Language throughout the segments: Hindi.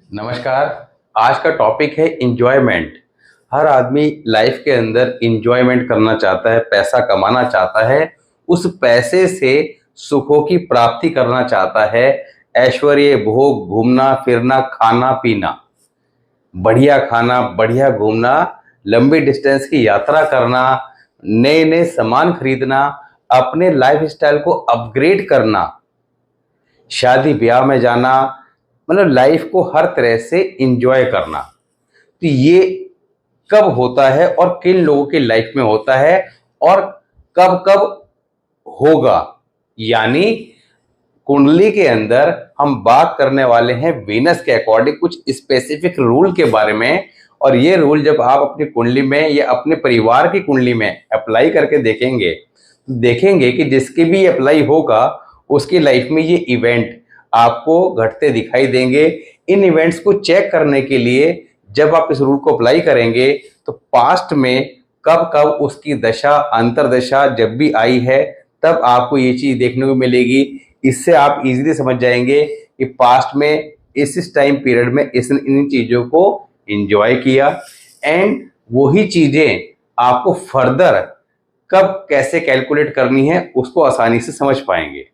नमस्कार। आज का टॉपिक है इंजॉयमेंट। हर आदमी लाइफ के अंदर इंजॉयमेंट करना चाहता है, पैसा कमाना चाहता है, उस पैसे से सुखों की प्राप्ति करना चाहता है। ऐश्वर्य, भोग, घूमना फिरना, खाना पीना, बढ़िया खाना, बढ़िया घूमना, लंबी डिस्टेंस की यात्रा करना, नए नए सामान खरीदना, अपने लाइफ स्टाइल को अपग्रेड करना, शादी ब्याह में जाना, मतलब लाइफ को हर तरह से इंजॉय करना। तो ये कब होता है और किन लोगों की लाइफ में होता है और कब कब होगा, यानी कुंडली के अंदर हम बात करने वाले हैं वीनस के अकॉर्डिंग कुछ स्पेसिफिक रूल के बारे में। और ये रूल जब आप अपनी कुंडली में या अपने परिवार की कुंडली में अप्लाई करके देखेंगे तो देखेंगे कि जिसके भी अप्लाई होगा उसकी लाइफ में ये इवेंट आपको घटते दिखाई देंगे। इन इवेंट्स को चेक करने के लिए जब आप इस रूल को अप्लाई करेंगे तो पास्ट में कब कब उसकी दशा अंतरदशा जब भी आई है तब आपको ये चीज देखने को मिलेगी। इससे आप इजीली समझ जाएंगे कि पास्ट में इस टाइम पीरियड में इन चीजों को एंजॉय किया एंड वही चीजें आपको फर्दर कब कैसे कैलकुलेट करनी है उसको आसानी से समझ पाएंगे।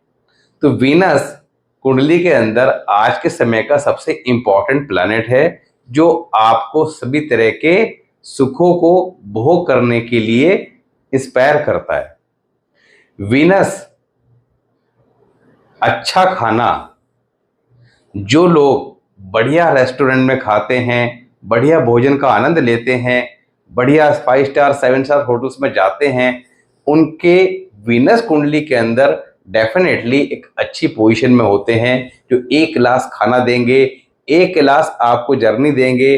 तो वीनस कुंडली के अंदर आज के समय का सबसे इंपॉर्टेंट प्लैनेट है जो आपको सभी तरह के सुखों को भोग करने के लिए इंस्पायर करता है। वीनस अच्छा खाना, जो लोग बढ़िया रेस्टोरेंट में खाते हैं, बढ़िया भोजन का आनंद लेते हैं, बढ़िया 5 स्टार 7 स्टार होटल्स में जाते हैं, उनके वीनस कुंडली के अंदर डेफिनेटली एक अच्छी पोजीशन में होते हैं जो एक क्लास खाना देंगे, एक क्लास आपको जर्नी देंगे,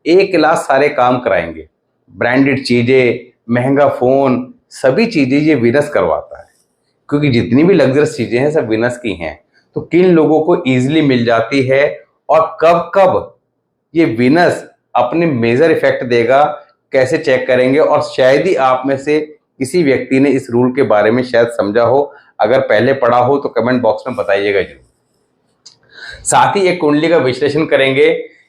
एक क्लास सारे काम कराएंगे, ब्रांडेड चीजें, महंगा फोन, सभी चीजें ये वीनस करवाता है क्योंकि जितनी भी लग्जरियस चीजें हैं सब वीनस की हैं। तो किन लोगों को इजीली मिल जाती है और कब कब ये वीनस अपने मेजर इफेक्ट देगा कैसे चेक करेंगे। और शायद ही आप में से किसी व्यक्ति ने इस रूल के बारे में शायद समझा हो, अगर पहले पढ़ा हो तो कमेंट बॉक्स में बताइएगा जरूर। साथ ही एक कुंडली का विश्लेषण करेंगे।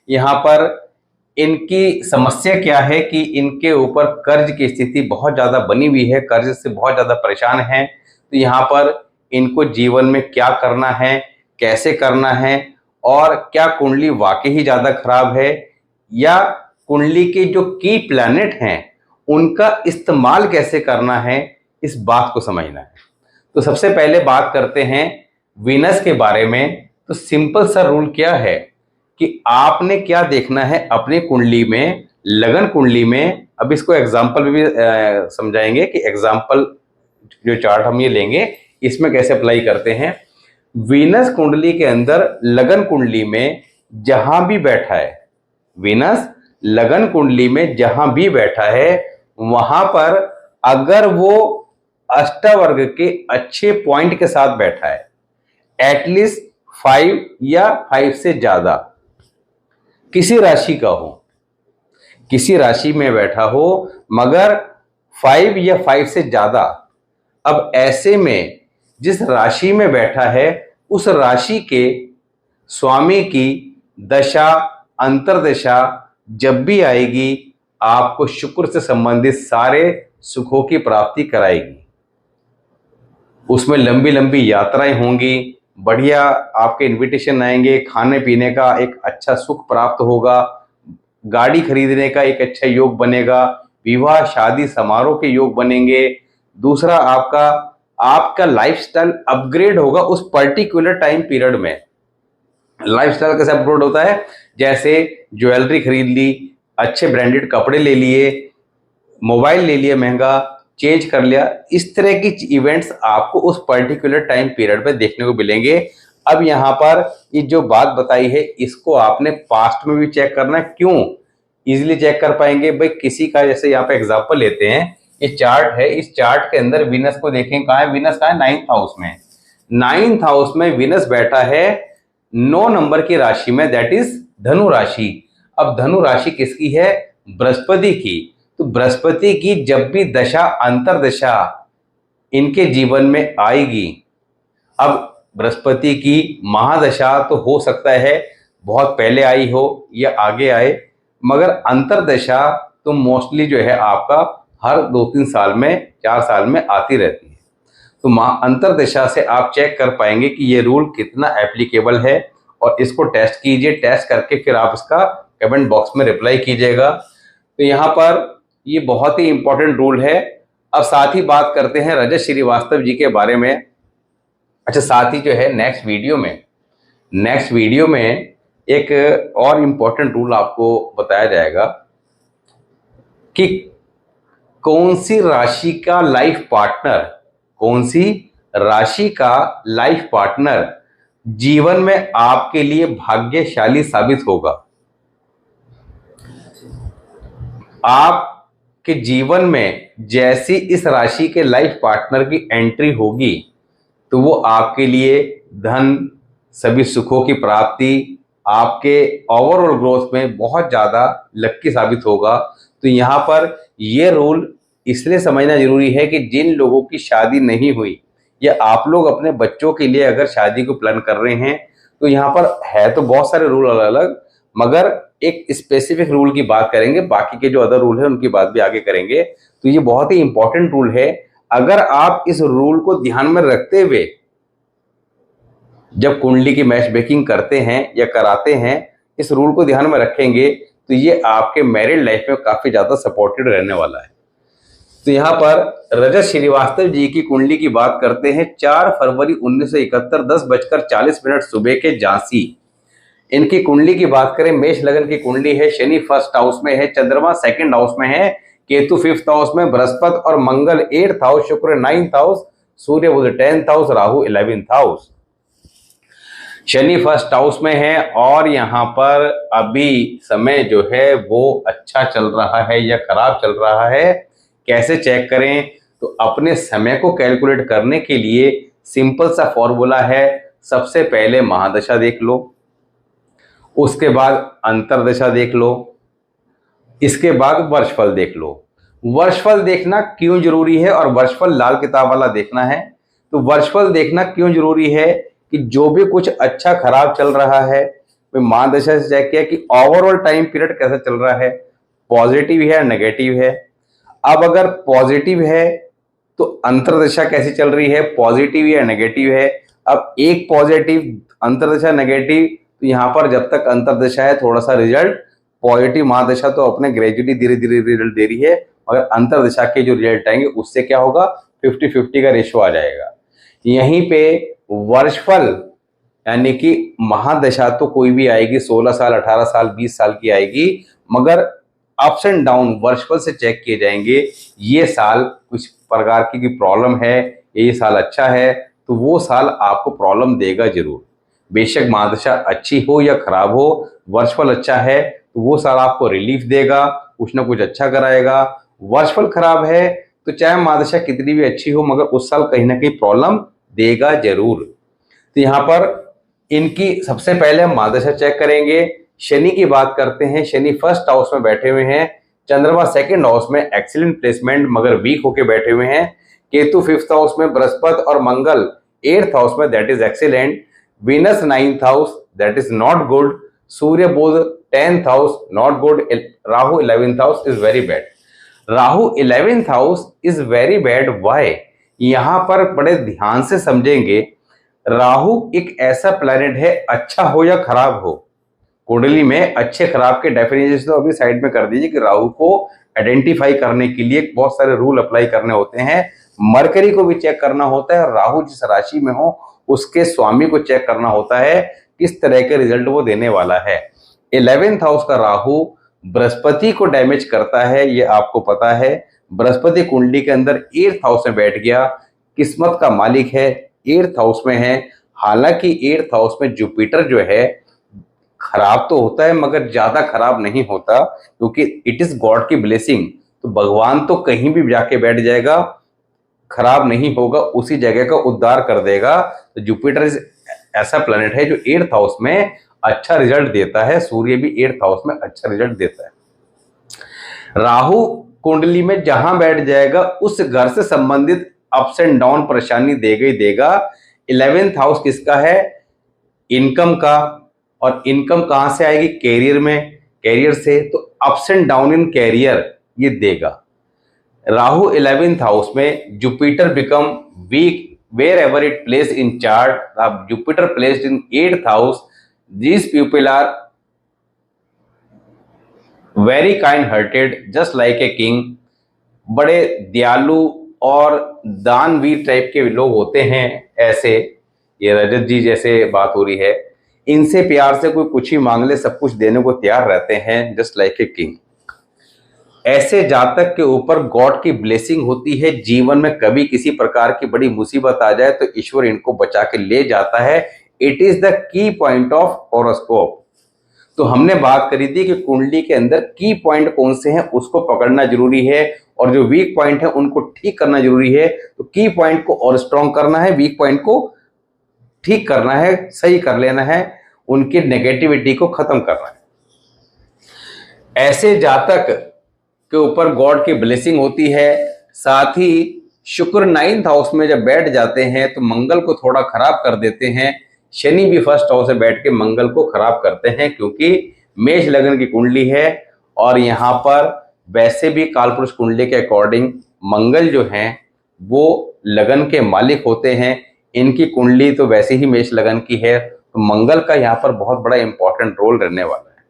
यहाँ पर इनकी समस्या क्या है कि इनके ऊपर कर्ज की स्थिति बहुत ज्यादा बनी हुई है, कर्ज से बहुत ज्यादा परेशान है। तो यहाँ पर इनको जीवन में क्या करना है, कैसे करना है, और क्या कुंडली वाकई ही ज्यादा खराब है या कुंडली के जो की प्लैनेट हैं उनका इस्तेमाल कैसे करना है, इस बात को समझना है। तो सबसे पहले बात करते हैं वीनस के बारे में। तो सिंपल सा रूल क्या है कि आपने क्या देखना है अपनी कुंडली में, लगन कुंडली में। अब इसको एग्जाम्पल में भी समझाएंगे कि एग्जाम्पल जो चार्ट हम ये लेंगे इसमें कैसे अप्लाई करते हैं। वीनस कुंडली के अंदर लगन कुंडली में जहां भी बैठा है, वीनस लगन कुंडली में जहां भी बैठा है वहां पर अगर वो अष्टवर्ग के अच्छे पॉइंट के साथ बैठा है, एटलीस्ट 5 या 5 से ज्यादा, किसी राशि का हो, किसी राशि में बैठा हो मगर 5 या 5 से ज्यादा। अब ऐसे में जिस राशि में बैठा है उस राशि के स्वामी की दशा अंतरदशा जब भी आएगी आपको शुक्र से संबंधित सारे सुखों की प्राप्ति कराएगी। उसमें लंबी लंबी यात्राएं होंगी, बढ़िया आपके इनविटेशन आएंगे, खाने पीने का एक अच्छा सुख प्राप्त होगा, गाड़ी खरीदने का एक अच्छा योग बनेगा, विवाह शादी समारोह के योग बनेंगे। दूसरा आपका लाइफस्टाइल अपग्रेड होगा उस पर्टिकुलर टाइम पीरियड में। लाइफस्टाइल कैसे अपग्रेड होता है, जैसे ज्वेलरी खरीद ली, अच्छे ब्रांडेड कपड़े ले लिए, मोबाइल ले लिया महंगा, चेंज कर लिया, इस तरह की इवेंट्स आपको उस पर्टिकुलर टाइम पीरियड में देखने को मिलेंगे। अब यहाँ पर ये जो बात बताई है इसको आपने पास्ट में भी चेक करना है। क्यों इजीली चेक कर पाएंगे भाई, किसी का जैसे यहाँ पे एग्जांपल लेते हैं, ये चार्ट है, इस चार्ट के अंदर वीनस को देखें, कहाँ है वीनस, कहाँ है 9th हाउस में। 9th हाउस में वीनस बैठा है 9 नंबर की राशि में, दैट इज धनु राशि। अब धनु राशि किसकी है, बृहस्पति की। तो बृहस्पति की जब भी दशा अंतरदशा इनके जीवन में आएगी, अब बृहस्पति की महादशा तो हो सकता है बहुत पहले आई हो या आगे आए, मगर अंतर्दशा तो मोस्टली जो है आपका हर 2-3 साल में, 4 साल में आती रहती है। तो अंतर्दशा से आप चेक कर पाएंगे कि ये रूल कितना एप्लीकेबल है, और इसको टेस्ट कीजिए। टेस्ट करके फिर आप इसका कमेंट बॉक्स में रिप्लाई कीजिएगा। तो यहाँ पर ये बहुत ही इंपॉर्टेंट रूल है। अब साथ ही बात करते हैं रजत श्रीवास्तव जी के बारे में। अच्छा, साथ ही जो है नेक्स्ट वीडियो में एक और इम्पोर्टेंट रूल आपको बताया जाएगा कि कौन सी राशि का लाइफ पार्टनर जीवन में आपके लिए भाग्यशाली साबित होगा। आपके जीवन में जैसी इस राशि के लाइफ पार्टनर की एंट्री होगी तो वो आपके लिए धन, सभी सुखों की प्राप्ति, आपके ओवरऑल ग्रोथ में बहुत ज़्यादा लक्की साबित होगा। तो यहाँ पर ये रूल इसलिए समझना जरूरी है कि जिन लोगों की शादी नहीं हुई, या आप लोग अपने बच्चों के लिए अगर शादी को प्लान कर रहे हैं, तो यहाँ पर है तो बहुत सारे रूल अलग अलग, मगर एक स्पेसिफिक रूल की बात करेंगे। बाकी के जो अदर रूल है उनकी बात भी आगे करेंगे। तो ये बहुत ही इंपॉर्टेंट रूल है। अगर आप इस रूल को ध्यान में रखते हुए जब कुंडली की मैच मेकिंग करते हैं या कराते हैं, इस रूल को ध्यान में रखेंगे तो ये आपके मैरिड लाइफ में काफी ज्यादा सपोर्टेड रहने वाला है। तो यहाँ पर रजत श्रीवास्तव जी की कुंडली की बात करते हैं। 4 फरवरी 1971 10:40 सुबह के झांसी। इनकी कुंडली की बात करें, मेष लगन की कुंडली है। शनि फर्स्ट हाउस में है, चंद्रमा सेकंड हाउस में है, केतु 5th हाउस में, बृहस्पति और मंगल 8th हाउस, शुक्र 9th हाउस, सूर्य Budh 10th house, Rahu 11th house. Shani first house में है और यहाँ पर अभी समय जो है वो अच्छा चल रहा है या खराब चल रहा है। कैसे चेक करें? तो अपने समय को कैलकुलेट करने के लिए सिंपल सा फॉर्मूला है। सबसे पहले महादशा देख लो, उसके बाद अंतरदशा देख लो, इसके बाद वर्षफल देख लो। वर्षफल देखना क्यों जरूरी है और वर्षफल लाल किताब वाला देखना है? तो वर्षफल देखना क्यों जरूरी है कि जो भी कुछ अच्छा खराब चल रहा है, महादशा से चेक किया कि ओवरऑल टाइम पीरियड कैसा चल रहा है, पॉजिटिव है नेगेटिव है। अब अगर पॉजिटिव है तो अंतरदशा कैसी चल रही है, पॉजिटिव या नेगेटिव है। अब एक पॉजिटिव अंतरदशा नेगेटिव, तो यहाँ पर जब तक अंतरदशा है थोड़ा सा रिजल्ट पॉजिटिव, महादशा तो अपने ग्रेजुअली धीरे धीरे रिजल्ट दे रही है, मगर अंतरदशा के जो रिजल्ट आएंगे उससे क्या होगा, 50-50 का रेशियो आ जाएगा। यहीं पे वर्षफल यानी कि महादशा तो कोई भी आएगी, 16 साल 18 साल 20 साल की आएगी, मगर अप्स एंड डाउन वर्षफल से चेक किए जाएंगे। ये साल कुछ प्रकार की प्रॉब्लम है, ये साल अच्छा है, तो वो साल आपको प्रॉब्लम देगा जरूर। बेशक महादशा अच्छी हो या खराब हो, वर्षफल अच्छा है तो वो साल आपको रिलीफ देगा, कुछ ना कुछ अच्छा कराएगा। वर्षफल खराब है तो चाहे महादशा कितनी भी अच्छी हो, मगर उस साल कहीं ना कहीं प्रॉब्लम देगा जरूर। तो यहाँ पर इनकी सबसे पहले हम महादशा चेक करेंगे। शनि की बात करते हैं। शनि फर्स्ट हाउस में बैठे हुए हैं, चंद्रमा सेकंड हाउस में एक्सीलेंट प्लेसमेंट मगर वीक होके बैठे हुए हैं, केतु 5th हाउस में, बृहस्पति और मंगल 8th हाउस में, that is excellent, Venus 9th house, that is not good, Surya Budh 10th house, not good, Rahu 11th house is very bad. Rahu 11th house is very bad why? यहां पर बड़े ध्यान से समझेंगे। राहु एक ऐसा प्लैनेट है, अच्छा हो या खराब हो, कुंडली में अच्छे खराब के डेफिनेशन तो अभी साइड में कर दीजिए कि राहु को आइडेंटिफाई करने के लिए बहुत सारे रूल अप्लाई करने होते हैं। मरकरी को भी चेक करना होता है, राहु जिस राशि में हो उसके स्वामी को चेक करना होता है किस तरह के रिजल्ट वो देने वाला है। 11th हाउस का राहु बृहस्पति को डैमेज करता है, ये आपको पता है। बृहस्पति कुंडली के अंदर 8th हाउस में बैठ गया, किस्मत का मालिक है, 8th हाउस में है। हालांकि 8th हाउस में जुपिटर जो है खराब तो होता है मगर ज्यादा खराब नहीं होता, क्योंकि इट इज गॉड की ब्लेसिंग। तो भगवान तो कहीं भी जाके बैठ जाएगा, खराब नहीं होगा, उसी जगह का उद्धार कर देगा। तो जुपिटर इज ऐसा प्लैनेट है जो 8th हाउस में अच्छा रिजल्ट देता है, सूर्य भी 8th हाउस में अच्छा रिजल्ट देता है। राहु कुंडली में जहां बैठ जाएगा उस घर से संबंधित अप्स एंड डाउन परेशानी देगा ही देगा। 11th हाउस किसका है? इनकम का, और इनकम कहां से आएगी? कैरियर में, कैरियर से। तो ups and down in career ये देगा। राहु 11th हाउस में, Jupiter become weak wherever it place in chart. अब Jupiter placed in 8th house, these people are very kind hearted just like a king. बड़े दयालु और दानवीर टाइप के लोग होते हैं ऐसे। ये रजत जी जैसे बात हो रही है, इनसे प्यार से कोई कुछ ही मांग ले सब कुछ देने को तैयार रहते हैं, जस्ट लाइक ए किंग। ऐसे जातक के ऊपर गॉड की ब्लेसिंग होती है। जीवन में कभी किसी प्रकार की बड़ी मुसीबत आ जाए तो ईश्वर इनको बचा के ले जाता है। It is the key point of horoscope. तो हमने बात करी थी कि कुंडली के अंदर की पॉइंट कौन से हैं उसको पकड़ना जरूरी है, और जो वीक पॉइंट है उनको ठीक करना जरूरी है। तो की पॉइंट को और स्ट्रॉन्ग करना है, वीक पॉइंट को ठीक करना है, सही कर लेना है, उनकी नेगेटिविटी को खत्म करना है। ऐसे जातक के ऊपर गॉड की ब्लेसिंग होती है। साथ ही शुक्र 9th हाउस में जब बैठ जाते हैं तो मंगल को थोड़ा खराब कर देते हैं। शनि भी 1st हाउस से बैठ के मंगल को खराब करते हैं, क्योंकि मेष लगन की कुंडली है। और यहाँ पर वैसे भी कालपुरुष कुंडली के अकॉर्डिंग मंगल जो हैं वो लगन के मालिक होते हैं। इनकी कुंडली तो वैसे ही मेष लगन की है, तो मंगल का यहाँ पर बहुत बड़ा इंपॉर्टेंट रोल रहने वाला है।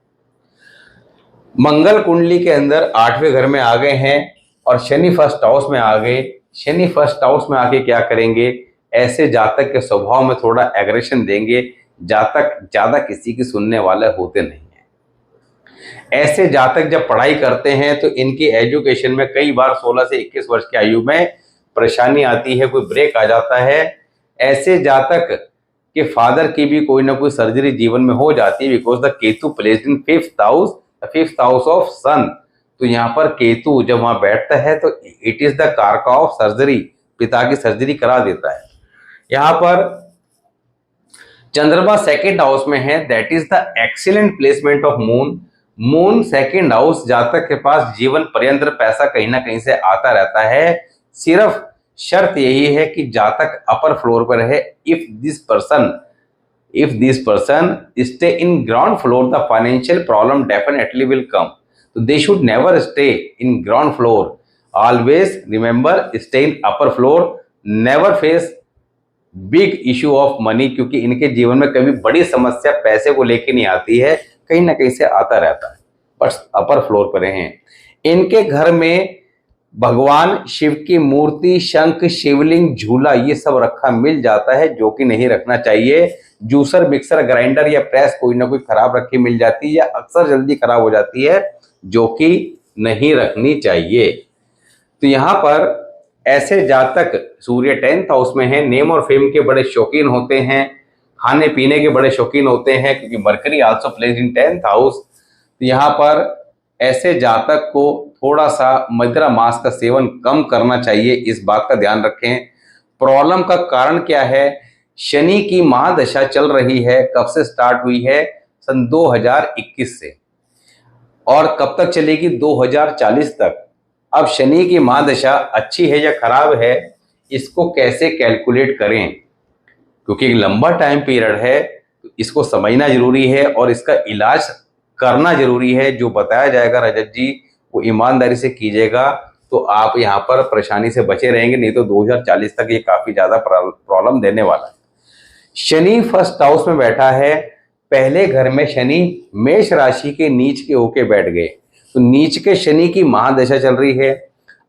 मंगल कुंडली के अंदर 8वें घर में आ गए हैं और शनि 1st हाउस में आ गए। शनि 1st हाउस में आके क्या करेंगे? ऐसे जातक के स्वभाव में थोड़ा एग्रेशन देंगे। जातक ज्यादा किसी की सुनने वाले होते नहीं हैं। ऐसे जातक जब पढ़ाई करते हैं तो इनकी एजुकेशन में कई बार 16 से 21 वर्ष की आयु में परेशानी आती है, कोई ब्रेक आ जाता है। ऐसे जातक के फादर की भी कोई ना कोई सर्जरी जीवन में हो जाती है, because the Ketu placed in 5th house, the 5th house of sun. तो यहाँ पर केतु जब वहां बैठता है तो it is the karaka of surgery, पिता की सर्जरी करा देता है। यहाँ पर चंद्रमा 2nd हाउस में है, that is the excellent placement of moon. Moon 2nd house, जातक के पास जीवन पर्यंत पैसा कहीं ना कहीं से आता रहता है। सिर्फ शर्त यही है कि जातक अपर फ्लोर पर रहे। If this person stay in ground floor, the financial problem definitely will come. तो they should never stay in ground floor, always remember stay in upper floor, never face big issue of money, क्योंकि इनके जीवन में कभी बड़ी समस्या पैसे को लेकर नहीं आती है, कहीं ना कहीं से आता रहता है, बस अपर फ्लोर पर हैं। इनके घर में भगवान शिव की मूर्ति, शंख, शिवलिंग, झूला ये सब रखा मिल जाता है, जो कि नहीं रखना चाहिए। जूसर, मिक्सर, ग्राइंडर या प्रेस कोई ना कोई खराब रखी मिल जाती है या अक्सर जल्दी खराब हो जाती है, जो कि नहीं रखनी चाहिए। तो यहाँ पर ऐसे जातक सूर्य 10th हाउस में है, नेम और फेम के बड़े शौकीन होते हैं, खाने पीने के बड़े शौकीन होते हैं, क्योंकि mercury also place in 10th house. तो यहाँ पर ऐसे जातक को थोड़ा सा मदिरा मांस का सेवन कम करना चाहिए, इस बात का ध्यान रखें। प्रॉब्लम का कारण क्या है? शनि की महादशा चल रही है। कब से स्टार्ट हुई है? सन 2021 से, और कब तक चलेगी? 2040 तक। अब शनि की महादशा अच्छी है या खराब है, इसको कैसे कैलकुलेट करें? क्योंकि एक लंबा टाइम पीरियड है, तो इसको समझना जरूरी है और इसका इलाज करना जरूरी है। जो बताया जाएगा रजत जी वो ईमानदारी से कीजिएगा, तो आप यहाँ पर परेशानी से बचे रहेंगे, नहीं तो 2040 तक ये काफी ज्यादा प्रॉब्लम देने वाला है। शनि 1st हाउस में बैठा है, पहले घर में शनि मेष राशि के नीच के होके बैठ गए। तो नीच के शनि की महादशा चल रही है।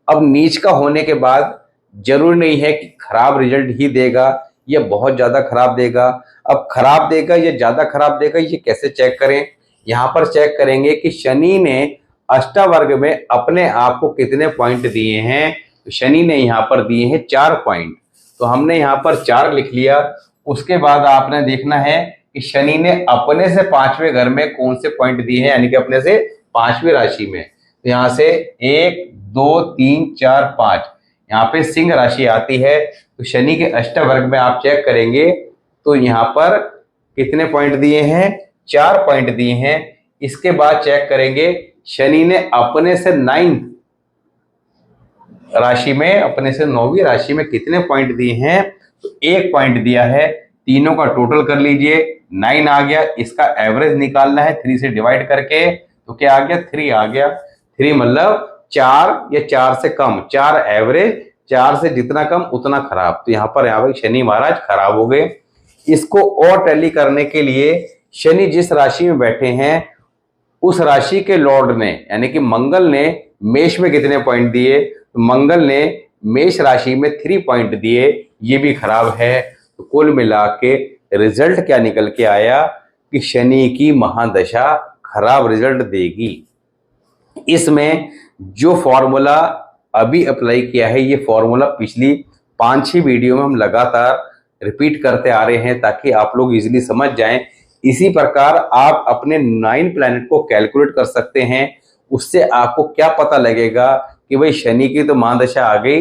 अब नीच का होने के बाद जरूरी नहीं है कि खराब रिजल्ट ही देगा या बहुत ज्यादा खराब देगा। अब खराब देगा या ज्यादा खराब देगा, ये कैसे चेक करें? यहाँ पर चेक करेंगे कि शनि ने अष्टवर्ग में अपने आप को कितने पॉइंट दिए हैं। तो शनि ने यहाँ पर दिए हैं 4 पॉइंट, तो हमने यहाँ पर 4 लिख लिया। उसके बाद आपने देखना है कि शनि ने अपने से 5वें घर में कौन से पॉइंट दिए हैं, यानी कि अपने से 5वीं राशि में। तो यहाँ से 1 2 3 4 5 यहाँ पे सिंह राशि आती है। तो शनि के अष्टवर्ग में आप चेक करेंगे तो यहाँ पर कितने पॉइंट दिए हैं? 4 पॉइंट दिए हैं। इसके बाद चेक करेंगे शनि ने अपने से 9th राशि में, अपने से 9वीं राशि में कितने पॉइंट दिए हैं। तो 1 पॉइंट दिया है। तीनों का टोटल कर लीजिए, 9 आ गया, इसका एवरेज निकालना है 3 से डिवाइड करके, तो क्या आ गया 3 आ गया। 3 मतलब 4 या 4 से कम, 4 एवरेज, 4 से जितना कम उतना खराब। तो यहाँ पर शनि महाराज खराब हो गए। इसको और टैली करने के लिए शनि जिस राशि में बैठे हैं उस राशि के लॉर्ड ने यानी कि मंगल ने मेष में कितने पॉइंट दिए, तो मंगल ने मेष राशि में 3 पॉइंट दिए, ये भी खराब है। तो कुल मिला के रिजल्ट क्या निकल के आया कि शनि की महादशा खराब रिजल्ट देगी। इसमें जो फॉर्मूला अभी अप्लाई किया है, ये फॉर्मूला पिछली 5-6 वीडियो में हम लगातार रिपीट करते आ रहे हैं ताकि आप लोग इजीली समझ जाएं। इसी प्रकार आप अपने 9 प्लैनेट को कैलकुलेट कर सकते हैं। उससे आपको क्या पता लगेगा कि भाई शनि की तो महादशा आ गई,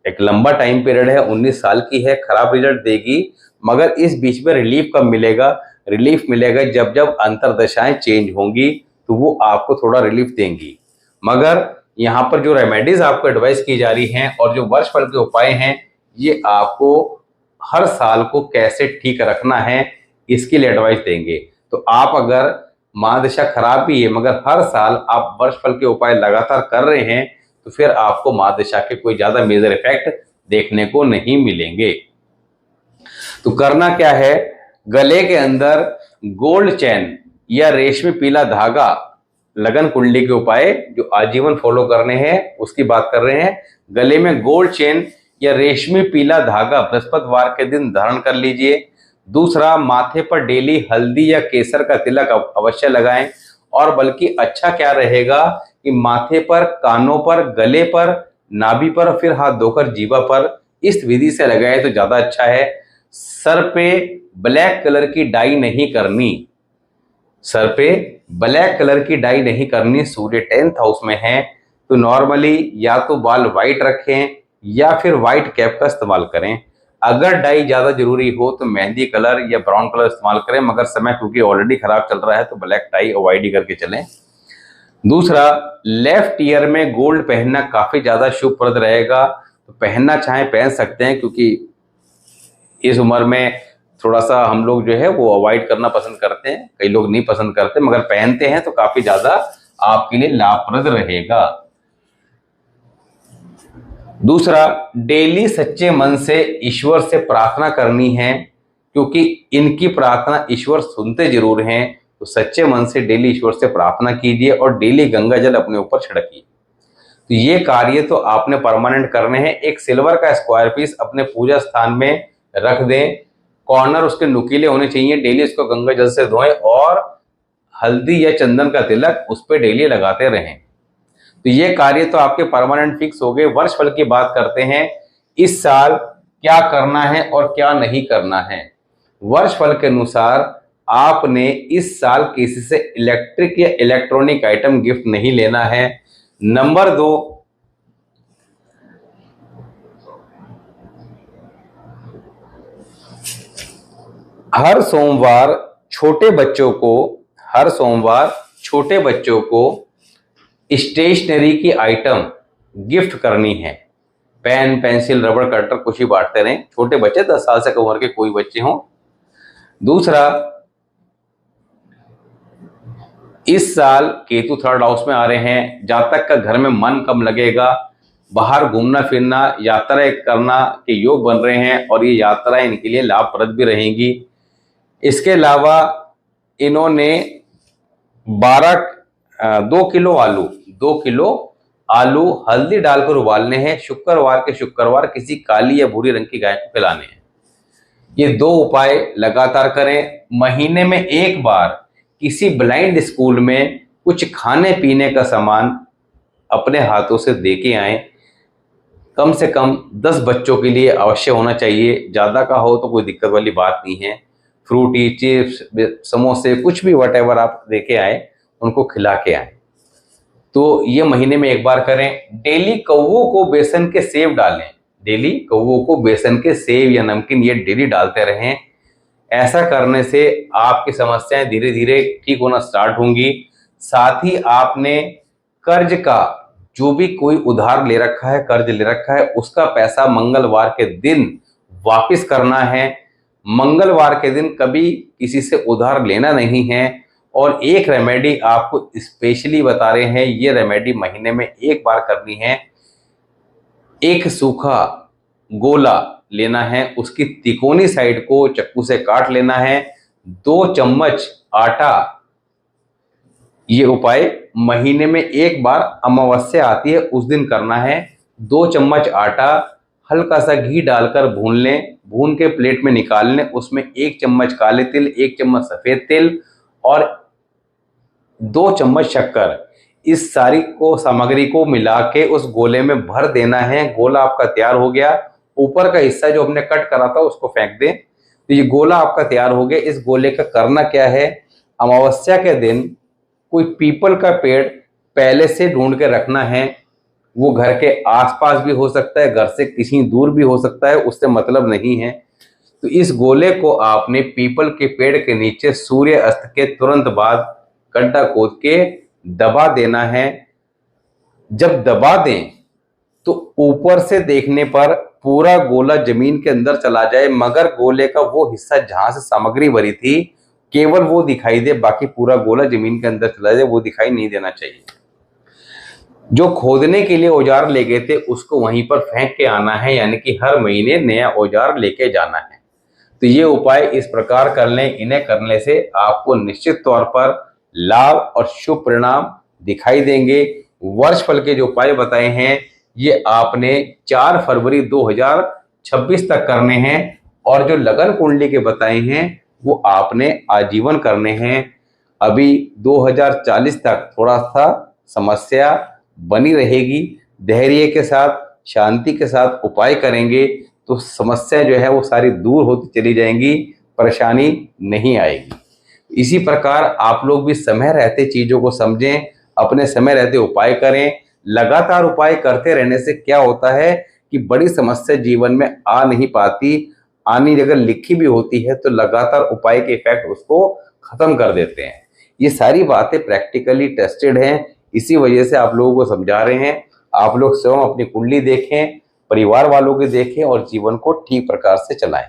एक लंबा टाइम पीरियड है, 19 साल की है, खराब रिजल्ट देगी, मगर इस बीच में रिलीफ कब मिलेगा? रिलीफ मिलेगा जब जब अंतरदशाएं चेंज होंगी, तो वो आपको थोड़ा रिलीफ देंगी। मगर यहाँ पर जो रेमेडीज आपको एडवाइस की जा रही हैं और जो वर्षफल के उपाय हैं, ये आपको हर साल को कैसे ठीक रखना है इसके लिए एडवाइस देंगे। तो आप अगर महादशा खराब भी है मगर हर साल आप वर्षफल के उपाय लगातार कर रहे हैं, तो फिर आपको महादशा के कोई ज्यादा मेजर इफेक्ट देखने को नहीं मिलेंगे। तो करना क्या है, गले के अंदर गोल्ड चेन या रेशमी पीला धागा, लगन कुंडली के उपाय जो आजीवन फॉलो करने हैं उसकी बात कर रहे हैं। गले में गोल्ड चेन या रेशमी पीला धागा बृहस्पतिवार के दिन धारण कर लीजिए। दूसरा, माथे पर डेली हल्दी या केसर का तिलक अवश्य लगाएं। और बल्कि अच्छा क्या रहेगा कि माथे पर, कानों पर, गले पर, नाभि पर, फिर हाथ धोकर जीवा पर, इस विधि से लगाए तो ज्यादा अच्छा है। सर पे ब्लैक कलर की डाई नहीं करनी, सर पे ब्लैक कलर की डाई नहीं करनी। सूर्य 10th हाउस में है, तो नॉर्मली या तो बाल व्हाइट रखें या फिर व्हाइट कैप का इस्तेमाल करें। अगर डाई ज्यादा जरूरी हो तो मेहंदी कलर या ब्राउन कलर इस्तेमाल करें, मगर समय क्योंकि ऑलरेडी खराब चल रहा है तो ब्लैक डाई अवॉइड ही करके चलें। दूसरा, लेफ्ट ईयर में गोल्ड पहनना काफी ज्यादा शुभप्रद रहेगा। तो पहनना चाहे पहन सकते हैं, क्योंकि इस उम्र में थोड़ा सा हम लोग जो है वो अवॉइड करना पसंद करते हैं, कई लोग नहीं पसंद करते, मगर पहनते हैं तो काफी ज्यादा आपके लिए लाभप्रद रहेगा। दूसरा, डेली सच्चे मन से ईश्वर से प्रार्थना करनी है, क्योंकि इनकी प्रार्थना ईश्वर सुनते जरूर हैं। तो सच्चे मन से डेली ईश्वर से प्रार्थना कीजिए और डेली गंगा जल अपने ऊपर छिड़किए। तो ये कार्य तो आपने परमानेंट करने हैं। एक सिल्वर का स्क्वायर पीस अपने पूजा स्थान में रख दें, कॉर्नर उसके नुकीले होने चाहिए, डेली उसको गंगा जल से धोएं और हल्दी या चंदन का तिलक उस पर डेली लगाते रहें। तो ये कार्य तो आपके परमानेंट फिक्स हो गए। वर्षफल की बात करते हैं, इस साल क्या करना है और क्या नहीं करना है। वर्षफल के अनुसार आपने इस साल किसी से इलेक्ट्रिक या इलेक्ट्रॉनिक आइटम गिफ्ट नहीं लेना है। नंबर 2, हर सोमवार छोटे बच्चों को स्टेशनरी की आइटम गिफ्ट करनी है। पेन, पेंसिल, रबड़, कटर कुछ ही बांटते रहें। छोटे बच्चे 10 साल से कम उम्र के कोई बच्चे हों। दूसरा, इस साल केतु 3rd हाउस में आ रहे हैं, जातक का घर में मन कम लगेगा, बाहर घूमना फिरना, यात्राएं करना के योग बन रहे हैं और ये यात्राएं इनके लिए लाभप्रद भी रहेंगी। इसके अलावा इन्होंने 2 किलो आलू हल्दी डालकर उबालने हैं। शुक्रवार के शुक्रवार किसी काली या भूरी रंग की गाय को खिलाने हैं। ये 2 उपाय लगातार करें। महीने में एक बार किसी ब्लाइंड स्कूल में कुछ खाने पीने का सामान अपने हाथों से दे के आए। कम से कम 10 बच्चों के लिए अवश्य होना चाहिए, ज़्यादा का हो तो कोई दिक्कत वाली बात नहीं है। फ्रूटी, चिप्स, समोसे, कुछ भी वट आप दे के आए, उनको खिला के आए। तो ये महीने में एक बार करें। डेली कौवों को बेसन के सेव डालें, डेली कौवों को बेसन के सेव या नमकीन ये डेली डालते रहें। ऐसा करने से आपकी समस्याएं धीरे धीरे ठीक होना स्टार्ट होंगी। साथ ही आपने कर्ज का जो भी कोई उधार ले रखा है, कर्ज ले रखा है, उसका पैसा मंगलवार के दिन वापस करना है। मंगलवार के दिन कभी किसी से उधार लेना नहीं है। और एक रेमेडी आपको स्पेशली बता रहे हैं, ये रेमेडी महीने में एक बार करनी है। एक सूखा गोला लेना है, उसकी तिकोनी साइड को चाकू से काट लेना है। 2 चम्मच आटा, ये उपाय महीने में एक बार अमावस्या आती है उस दिन करना है। 2 चम्मच आटा हल्का सा घी डालकर भून लें, भून के प्लेट में निकाल लें। उसमें 1 चम्मच काले तिल, 1 चम्मच सफेद तिल और 2 चम्मच शक्कर, इस सारी को सामग्री को मिला के उस गोले में भर देना है। गोला आपका तैयार हो गया। ऊपर का हिस्सा जो हमने कट करा था उसको फेंक दें। तो ये गोला आपका तैयार हो गया। इस गोले का करना क्या है, अमावस्या के दिन कोई पीपल का पेड़ पहले से ढूंढ के रखना है। वो घर के आसपास भी हो सकता है, घर से किसी दूर भी हो सकता है, उससे मतलब नहीं है। तो इस गोले को आपने पीपल के पेड़ के नीचे सूर्य अस्त के तुरंत बाद गड्ढा खोद के दबा देना है। जब दबा दें तो ऊपर से देखने पर पूरा गोला जमीन के अंदर चला जाए, मगर गोले का वो हिस्सा जहां से सामग्री भरी थी केवल वो दिखाई दे, बाकी पूरा गोला जमीन के अंदर चला जाए, वो दिखाई नहीं देना चाहिए। जो खोदने के लिए औजार ले गए थे उसको वहीं पर फेंक के आना है, यानी कि हर महीने नया औजार लेके जाना है। तो ये उपाय इस प्रकार कर लें। इन्हें करने से आपको निश्चित तौर पर लाभ और शुभ परिणाम दिखाई देंगे। वर्ष फल के जो उपाय बताए हैं ये आपने 4 फरवरी 2026 तक करने हैं, और जो लगन कुंडली के बताए हैं वो आपने आजीवन करने हैं। अभी 2040 तक थोड़ा सा समस्या बनी रहेगी। धैर्य के साथ, शांति के साथ उपाय करेंगे तो समस्या जो है वो सारी दूर होती चली जाएंगी, परेशानी नहीं आएगी। इसी प्रकार आप लोग भी समय रहते चीजों को समझें, अपने समय रहते उपाय करें। लगातार उपाय करते रहने से क्या होता है कि बड़ी समस्या जीवन में आ नहीं पाती, आनी अगर लिखी भी होती है तो लगातार उपाय के इफेक्ट उसको खत्म कर देते हैं। ये सारी बातें प्रैक्टिकली टेस्टेड हैं, इसी वजह से आप लोगों को समझा रहे हैं। आप लोग स्वयं अपनी कुंडली देखें, परिवार वालों के देखें और जीवन को ठीक प्रकार से चलाएं।